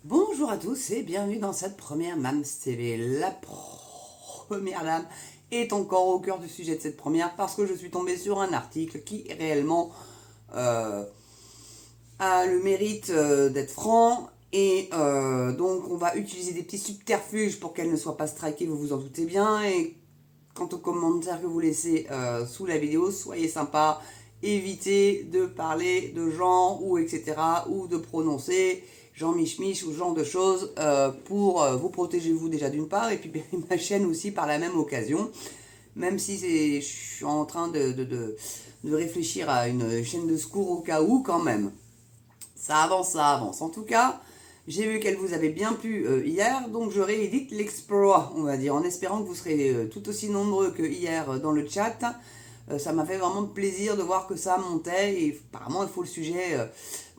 Bonjour à tous et bienvenue dans cette première Mams TV. La première dame est encore au cœur du sujet de cette première parce que je suis tombée sur un article qui réellement euh, a le mérite d'être franc et donc on va utiliser des petits subterfuges pour qu'elle ne soit pas strikée, vous vous en doutez bien. Et quant aux commentaires que vous laissez sous la vidéo, soyez sympa, évitez de parler de genre ou etc. ou de prononcer Jean Mich Mich ou ce genre de choses pour vous protéger vous déjà d'une part et puis ma chaîne aussi par la même occasion. Même si je suis en train de réfléchir à une chaîne de secours au cas où quand même. Ça avance, ça avance. En tout cas, j'ai vu qu'elle vous avait bien plu hier, donc je réédite l'exploit, on va dire, en espérant que vous serez tout aussi nombreux que hier dans le chat. Ça m'a fait vraiment plaisir de voir que ça montait et apparemment il faut le sujet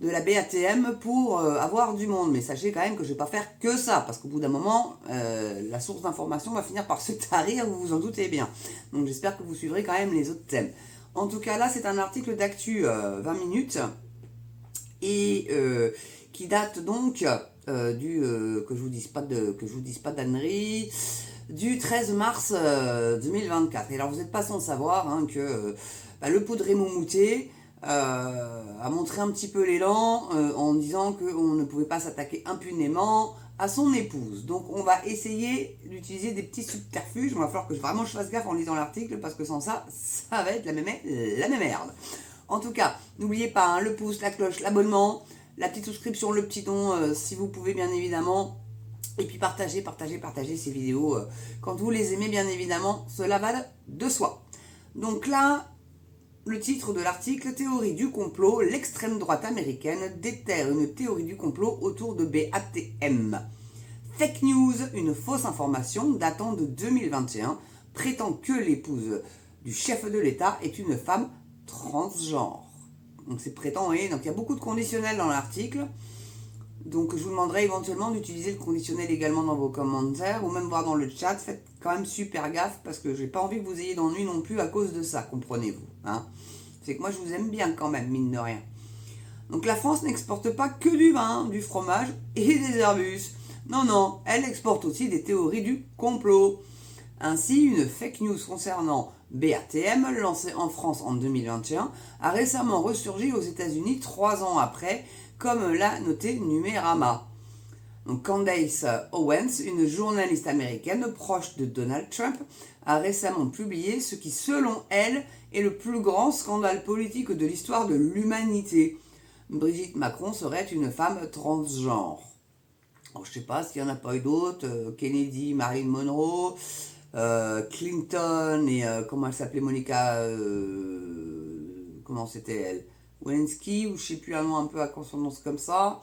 de la BATM pour avoir du monde. Mais sachez quand même que je ne vais pas faire que ça, parce qu'au bout d'un moment, la source d'information va finir par se tarir, vous vous en doutez bien. Donc j'espère que vous suivrez quand même les autres thèmes. En tout cas, là, c'est un article d'actu 20 minutes et qui date donc que je vous dise pas d'ânerie, du 13 mars 2024. Et alors vous n'êtes pas sans savoir hein, que le poudré Moumouté a montré un petit peu l'élan en disant qu'on ne pouvait pas s'attaquer impunément à son épouse. Donc on va essayer d'utiliser des petits subterfuges. Il va falloir que vraiment je fasse gaffe en lisant l'article parce que sans ça, ça va être la même merde. En tout cas, n'oubliez pas hein, le pouce, la cloche, l'abonnement, la petite souscription, le petit don, si vous pouvez bien évidemment. Et puis partagez ces vidéos quand vous les aimez bien évidemment, cela va de soi. Donc là, le titre de l'article, Théorie du complot, l'extrême droite américaine déterre une théorie du complot autour de BATM. Fake news, une fausse information datant de 2021, prétend que l'épouse du chef de l'État est une femme transgenre. Donc c'est prétend, et donc il y a beaucoup de conditionnels dans l'article. Donc je vous demanderai éventuellement d'utiliser le conditionnel également dans vos commentaires ou même voir dans le chat. Faites quand même super gaffe parce que j'ai pas envie que vous ayez d'ennui non plus à cause de ça, comprenez-vous. Hein, c'est que moi je vous aime bien quand même, mine de rien. Donc la France n'exporte pas que du vin, du fromage et des Airbus. Non, non, elle exporte aussi des théories du complot. Ainsi, une fake news concernant BATM, lancée en France en 2021, a récemment ressurgi aux États-Unis 3 ans après, comme l'a noté Numérama. Donc Candace Owens, une journaliste américaine proche de Donald Trump, a récemment publié ce qui, selon elle, est le plus grand scandale politique de l'histoire de l'humanité. Brigitte Macron serait une femme transgenre. Alors, je ne sais pas s'il n'y en a pas eu d'autres, Kennedy, Marilyn Monroe, Clinton et comment elle s'appelait, Monica, comment c'était elle, Lewinsky, ou je sais plus un nom un peu à consonance comme ça.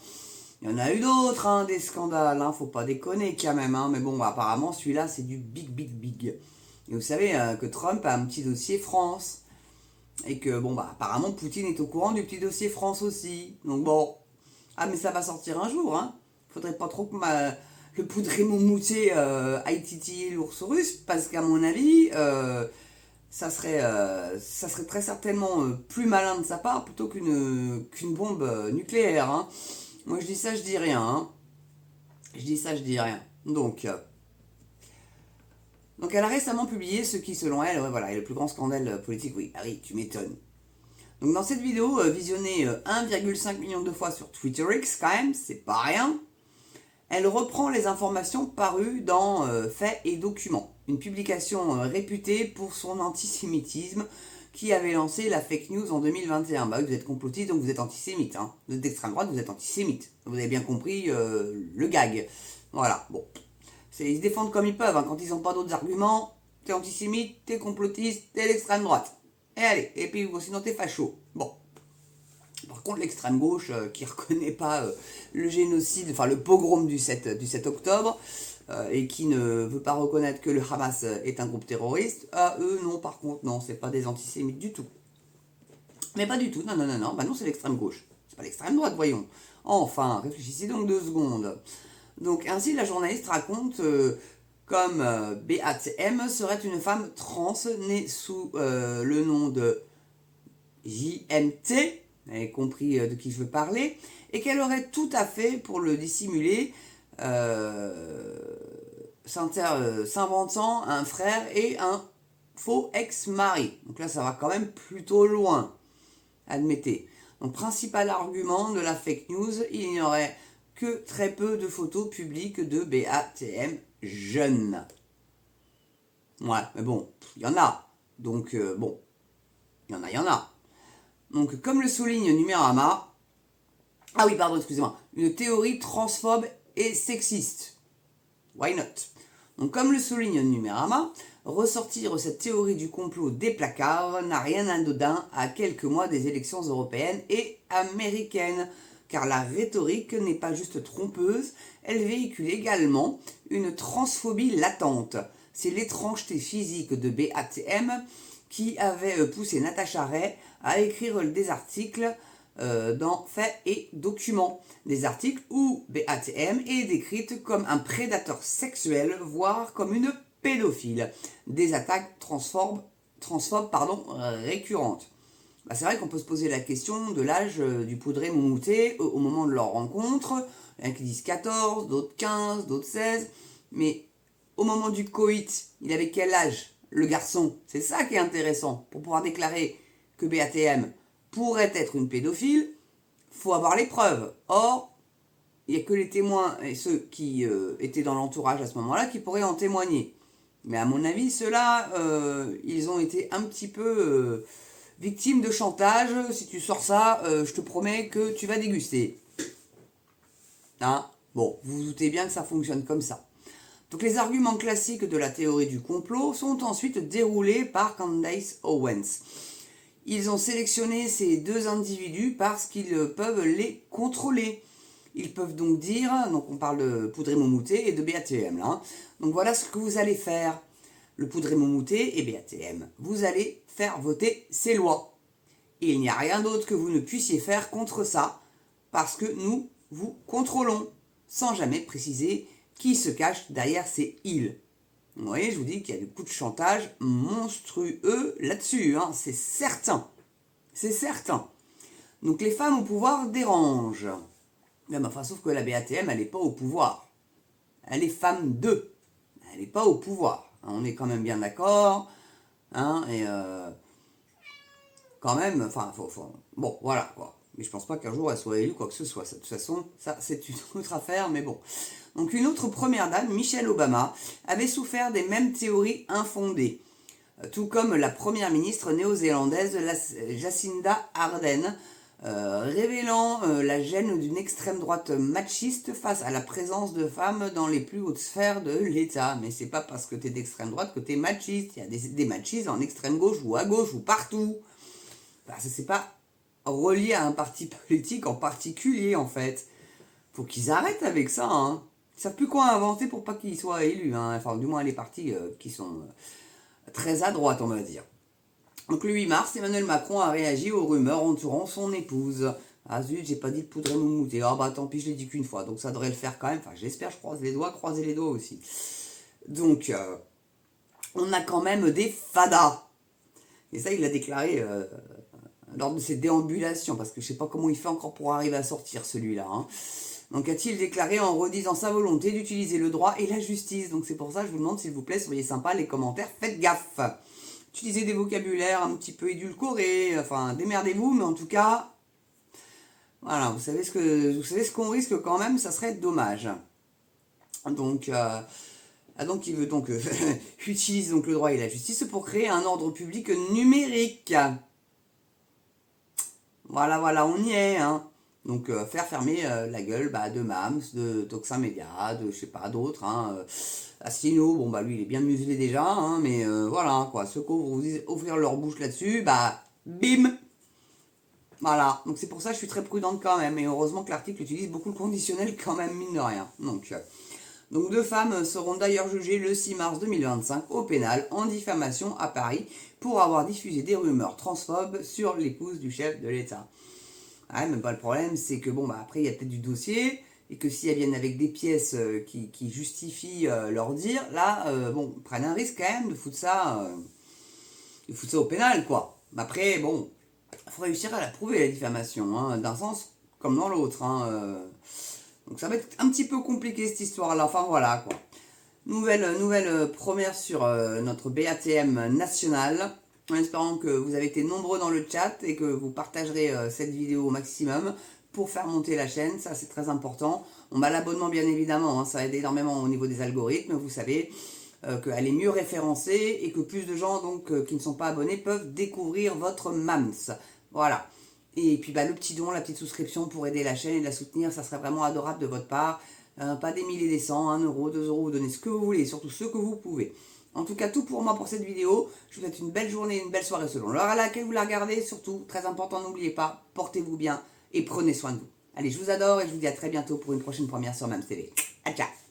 Il y en a eu d'autres, hein, des scandales, hein, faut pas déconner quand même, hein, mais bon, apparemment celui-là c'est du big, big, big. Et vous savez que Trump a un petit dossier France, et que bon, apparemment Poutine est au courant du petit dossier France aussi. Donc bon, ah mais ça va sortir un jour, hein. Faudrait pas trop que le poudré moumouté aille titiller l'ours russe, parce qu'à mon avis, ça serait très certainement plus malin de sa part plutôt qu'une bombe nucléaire. Hein. Moi je dis ça, je dis rien. Hein. Je dis ça, je dis rien. Donc elle a récemment publié ce qui, selon elle, ouais, voilà, est le plus grand scandale politique. Oui, Harry, tu m'étonnes. Donc dans cette vidéo, visionnée 1,5 million de fois sur Twitter X, quand même, c'est pas rien, elle reprend les informations parues dans Faits et Documents, une publication réputée pour son antisémitisme qui avait lancé la fake news en 2021. Bah oui, vous êtes complotiste, donc vous êtes antisémite. Hein. Vous êtes d'extrême droite, vous êtes antisémite. Vous avez bien compris le gag. Voilà, bon. Ils se défendent comme ils peuvent, hein. Quand ils n'ont pas d'autres arguments, t'es antisémite, t'es complotiste, t'es d'extrême droite. Et allez, et puis sinon t'es facho. Bon. Par contre, l'extrême gauche qui ne reconnaît pas le génocide, enfin le pogrom du 7 octobre, et qui ne veut pas reconnaître que le Hamas est un groupe terroriste, eux, non, par contre, non, c'est pas des antisémites du tout. Mais pas du tout, non, non, non, non, bah non, c'est l'extrême gauche. C'est pas l'extrême droite, voyons. Enfin, réfléchissez donc 2 secondes. Donc, ainsi, la journaliste raconte comme BATM serait une femme trans née sous le nom de JMT, vous avez compris de qui je veux parler, et qu'elle aurait tout à fait, pour le dissimuler, s'inventant un frère et un faux ex-mari. Donc là, ça va quand même plutôt loin, admettez. Donc, principal argument de la fake news, il n'y aurait que très peu de photos publiques de BATM jeunes. Ouais, mais bon, il y en a. Donc, bon, il y en a. Donc, comme le souligne Numérama, ah oui, pardon, excusez-moi, une théorie transphobe et sexiste. Why not? Donc, comme le souligne Numérama, ressortir cette théorie du complot des placards n'a rien d'anodin à quelques mois des élections européennes et américaines, car la rhétorique n'est pas juste trompeuse, elle véhicule également une transphobie latente. C'est l'étrangeté physique de BATM qui avait poussé Natacha Ray à écrire des articles dans Faits et Documents. Des articles où BATM est décrite comme un prédateur sexuel, voire comme une pédophile. Des attaques transphobes récurrentes. Bah, c'est vrai qu'on peut se poser la question de l'âge du poudré moumouté au moment de leur rencontre. Il y en a qui disent 14, d'autres 15, d'autres 16. Mais au moment du coït, il avait quel âge, le garçon? C'est ça qui est intéressant. Pour pouvoir déclarer que BATM pourrait être une pédophile, il faut avoir les preuves. Or, il n'y a que les témoins et ceux qui étaient dans l'entourage à ce moment-là qui pourraient en témoigner. Mais à mon avis, ceux-là, ils ont été un petit peu victimes de chantage. Si tu sors ça, je te promets que tu vas déguster. Hein? Bon, vous vous doutez bien que ça fonctionne comme ça. Donc les arguments classiques de la théorie du complot sont ensuite déroulés par Candace Owens. Ils ont sélectionné ces deux individus parce qu'ils peuvent les contrôler. Ils peuvent donc dire, donc on parle de Poudré Moumouté et de BATM là. Hein. Donc voilà ce que vous allez faire. Le Poudré Moumouté et BATM. Vous allez faire voter ces lois. Et il n'y a rien d'autre que vous ne puissiez faire contre ça, parce que nous vous contrôlons, sans jamais préciser qui se cache derrière ces ils. Vous voyez, je vous dis qu'il y a des coups de chantage monstrueux là-dessus, hein, c'est certain. C'est certain. Donc les femmes au pouvoir dérangent. Mais enfin, sauf que la BATM, elle n'est pas au pouvoir. Elle est femme d'eux. Elle n'est pas au pouvoir. On est quand même bien d'accord. Hein, et quand même, enfin, bon, voilà, quoi. Mais je pense pas qu'un jour elle soit élue, quoi que ce soit. De toute façon, ça, c'est une autre affaire, mais bon. Donc une autre première dame, Michelle Obama, avait souffert des mêmes théories infondées. Tout comme la première ministre néo-zélandaise Jacinda Ardern, révélant la gêne d'une extrême droite machiste face à la présence de femmes dans les plus hautes sphères de l'État. Mais c'est pas parce que t'es d'extrême droite que t'es machiste. Il y a des machistes en extrême gauche ou à gauche ou partout. Enfin, c'est pas relié à un parti politique en particulier en fait. Faut qu'ils arrêtent avec ça. Hein. Ils savent plus quoi inventer pour pas qu'ils soient élus. Hein. Enfin, du moins les partis qui sont très à droite, on va dire. Donc le 8 mars, Emmanuel Macron a réagi aux rumeurs entourant son épouse. Ah zut, j'ai pas dit de poudre moumouté. Ah bah tant pis, je l'ai dit qu'une fois, donc ça devrait le faire quand même. Enfin, j'espère, je croise les doigts, croisez les doigts aussi. Donc, on a quand même des fadas. Et ça, il l'a déclaré lors de ses déambulations, parce que je sais pas comment il fait encore pour arriver à sortir celui-là. Hein. Donc a-t-il déclaré en redisant sa volonté d'utiliser le droit et la justice. Donc c'est pour ça que je vous demande, s'il vous plaît, soyez sympa, les commentaires, faites gaffe. Utilisez des vocabulaires un petit peu édulcorés, enfin démerdez-vous, mais en tout cas, voilà, vous savez ce qu'on risque quand même, ça serait dommage. Donc, donc il veut donc utiliser donc le droit et la justice pour créer un ordre public numérique. Voilà, on y est, hein. Donc faire fermer la gueule de Mams, de Toxin Média, de je sais pas d'autres. Hein, Asselineau, bon lui il est bien muselé déjà, hein, mais voilà quoi. Ceux qui vont vous ouvrir leur bouche là-dessus, bim. Voilà, donc c'est pour ça que je suis très prudente quand même. Et heureusement que l'article utilise beaucoup le conditionnel quand même, mine de rien. Donc deux femmes seront d'ailleurs jugées le 6 mars 2025 au pénal en diffamation à Paris pour avoir diffusé des rumeurs transphobes sur l'épouse du chef de l'État. Ah, mais le problème, c'est que après, il y a peut-être du dossier, et que si elles viennent avec des pièces qui justifient leur dire, là, ils prennent un risque quand même de foutre ça au pénal, quoi. Mais après, il faut réussir à la prouver, la diffamation. Hein. D'un sens, comme dans l'autre. Hein, donc ça va être un petit peu compliqué cette histoire-là. Enfin voilà quoi. Nouvelle première sur notre BATM national. En espérant que vous avez été nombreux dans le chat et que vous partagerez cette vidéo au maximum pour faire monter la chaîne. Ça c'est très important. On a l'abonnement bien évidemment. Hein, ça aide énormément au niveau des algorithmes. Vous savez qu'elle est mieux référencée et que plus de gens donc qui ne sont pas abonnés peuvent découvrir votre MAMS. Voilà. Et puis le petit don, la petite souscription pour aider la chaîne et la soutenir, ça serait vraiment adorable de votre part. Pas des milliers, des cents, 1 euro, 2 euros, vous donnez ce que vous voulez, surtout ce que vous pouvez. En tout cas, tout pour moi pour cette vidéo. Je vous souhaite une belle journée, une belle soirée selon l'heure à laquelle vous la regardez. Surtout, très important, n'oubliez pas, portez-vous bien et prenez soin de vous. Allez, je vous adore et je vous dis à très bientôt pour une prochaine première sur MAMS TV. À ciao.